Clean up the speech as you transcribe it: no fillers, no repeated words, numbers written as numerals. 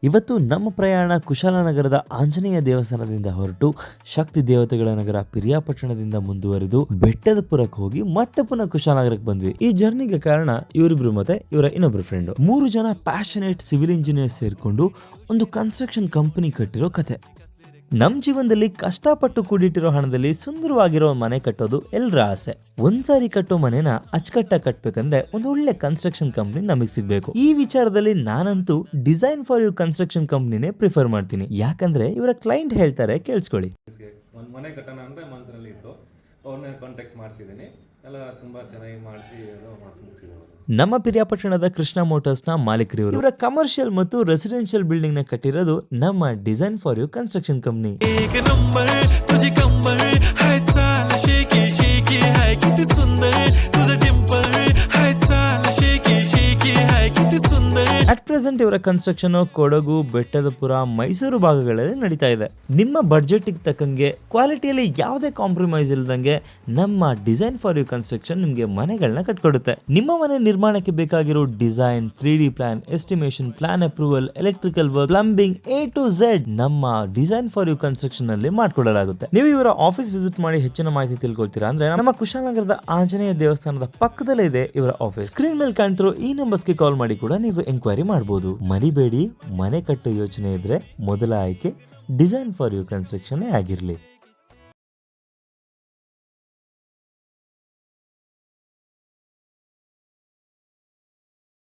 ಇವತ್ತು ನಮ್ಮ ಪ್ರಯಾಣ ಕುಶಾಲನಗರದ ಆಂಜನೇಯ ದೇವಸ್ಥಾನದಿಂದ ಹೊರಟು ಶಕ್ತಿ ದೇವತೆಗಳ ನಗರ ಪಿರಿಯಾಪಟ್ಟಣದಿಂದ ಮುಂದುವರಿದು ಬೆಟ್ಟದಪುರಕ್ಕೆ ಹೋಗಿ ಮತ್ತೆ ಪುನಃ ಕುಶಾಲನಗರಕ್ಕೆ ಬಂದ್ವಿ. ಈ ಜರ್ನಿಗೆ ಕಾರಣ ಇವರಿಬ್ರು ಮತ್ತೆ ಇವರ ಇನ್ನೊಬ್ರು ಫ್ರೆಂಡ್. 3 ಜನ ಪ್ಯಾಷನೇಟ್ ಸಿವಿಲ್ ಇಂಜಿನಿಯರ್ ಸೇರ್ಕೊಂಡು ಒಂದು ಕನ್ಸ್ಟ್ರಕ್ಷನ್ ಕಂಪನಿ ಕಟ್ಟಿರೋ ಕತೆ. ನಮ್ ಜೀವನದಲ್ಲಿ ಕಷ್ಟಪಟ್ಟು ಕೂಡಿಟ್ಟಿರೋ ಹಣದಲ್ಲಿ ಸುಂದರವಾಗಿರೋ ಮನೆ ಕಟ್ಟೋದು ಎಲ್ಲರ ಆಸೆ. ಒಂದ್ಸಾರಿ ಕಟ್ಟೋ ಮನೆನ ಅಚ್ಚುಕಟ್ಟಾಗಿ ಕಟ್ಬೇಕಂದ್ರೆ ಒಂದು ಒಳ್ಳೆ ಕನ್ಸ್ಟ್ರಕ್ಷನ್ ಕಂಪ್ನಿ ನಮಗ್ ಸಿಗ್ಬೇಕು. ಈ ವಿಚಾರದಲ್ಲಿ ನಾನಂತೂ ಡಿಸೈನ್ ಫಾರ್ ಯು ಕನ್ಸ್ಟ್ರಕ್ಷನ್ ಕಂಪ್ನಿನೇ ಪ್ರಿಫರ್ ಮಾಡ್ತೀನಿ. ಯಾಕಂದ್ರೆ ಇವರ ಕ್ಲೈಂಟ್ ಹೇಳ್ತಾರೆ, ಕೇಳಿಸ್ಕೊಳ್ಳಿ. ಒಂದು ಮನೆ ಕಟ್ಟೋಣ ಅಂತ ಮನಸ್ಸಿನಲ್ಲಿ ಇತ್ತು, ಅವ್ರನ್ನ ಕಾಂಟ್ಯಾಕ್ಟ್ ಮಾಡಿಸಿದ್ದೀನಿ. ಎಲ್ಲ ತುಂಬಾ ಚೆನ್ನಾಗಿ ಮಾಡಿಸಿ ಮುಗಿಸಿದ್ರು. ನಮ್ಮ ಪಿರಿಯಾಪಟ್ಟಣದ ಕೃಷ್ಣ ಮೋಟರ್ಸ್ ನ ಮಾಲೀಕರು. ಇವರ ಕಮರ್ಷಿಯಲ್ ಮತ್ತು ರೆಸಿಡೆನ್ಷಿಯಲ್ ಬಿಲ್ಡಿಂಗ್ ನ ಕಟ್ಟಿರೋದು ನಮ್ಮ design for you construction company. At present ಇವರ ಕನ್ಸ್ಟ್ರಕ್ಷನ್ ಕೊಡಗು, ಬೆಟ್ಟದಪುರ, ಮೈಸೂರು ಭಾಗಗಳಲ್ಲಿ ನಡೀತಾ ಇದೆ. ನಿಮ್ಮ ಬಡ್ಜೆಟ್ ತಕ್ಕಂಗೆ ಕ್ವಾಲಿಟಿಯಲ್ಲಿ ಯಾವುದೇ ಕಾಂಪ್ರಮೈಸ್ ಇಲ್ಲದಂಗೆ ನಮ್ಮ ಡಿಸೈನ್ ಫಾರ್ ಯು ಕನ್ಸ್ಟ್ರಕ್ಷನ್ ನಿಮಗೆ ಮನೆಗಳನ್ನ ಕಟ್ಕೊಡುತ್ತೆ. ನಿಮ್ಮ ಮನೆ ನಿರ್ಮಾಣಕ್ಕೆ ಬೇಕಾಗಿರೋ design, 3D plan, estimation, plan approval, electrical work, plumbing, A to Z ನಮ್ಮ ಡಿಸೈನ್ ಫಾರ್ ಯು ಕನ್ಸ್ಟ್ರಕ್ಷನ್ ಅಲ್ಲಿ ಮಾಡ್ಕೊಡಲಾಗುತ್ತೆ. ನೀವು ಇವರ ಆಫೀಸ್ ವಿಸಿಟ್ ಮಾಡಿ ಹೆಚ್ಚಿನ ಮಾಹಿತಿ ತಿಳ್ಕೊಳ್ತೀರಾ ಅಂದ್ರೆ ನಮ್ಮ ಕುಶಾಲನಗರದ ಆಂಜನೇಯ ದೇವಸ್ಥಾನದ ಪಕ್ಕದಲ್ಲೇ ಇದೆ ಇವರ ಆಫೀಸ್. ಸ್ಕ್ರೀನ್ ಮೇಲೆ ಕಾಣ್ತಿರೋ ಈ ನಂಬರ್ಸ್ಗೆ ಕಾಲ್ ಮಾಡಿ ಕೂಡ ನೀವು ಎಂಕ್ವೈರಿ ಮಾಡಬಹುದು. ಮರಿಬೇಡಿ, ಮನೆ ಕಟ್ಟೋ ಯೋಚನೆ ಇದ್ರೆ ಮೊದಲ ಆಯ್ಕೆ ಡಿಸೈನ್ ಫಾರ್ ಯು ಕನ್ಸ್ಟ್ರಕ್ಷನ್ ಆಗಿರ್ಲಿ.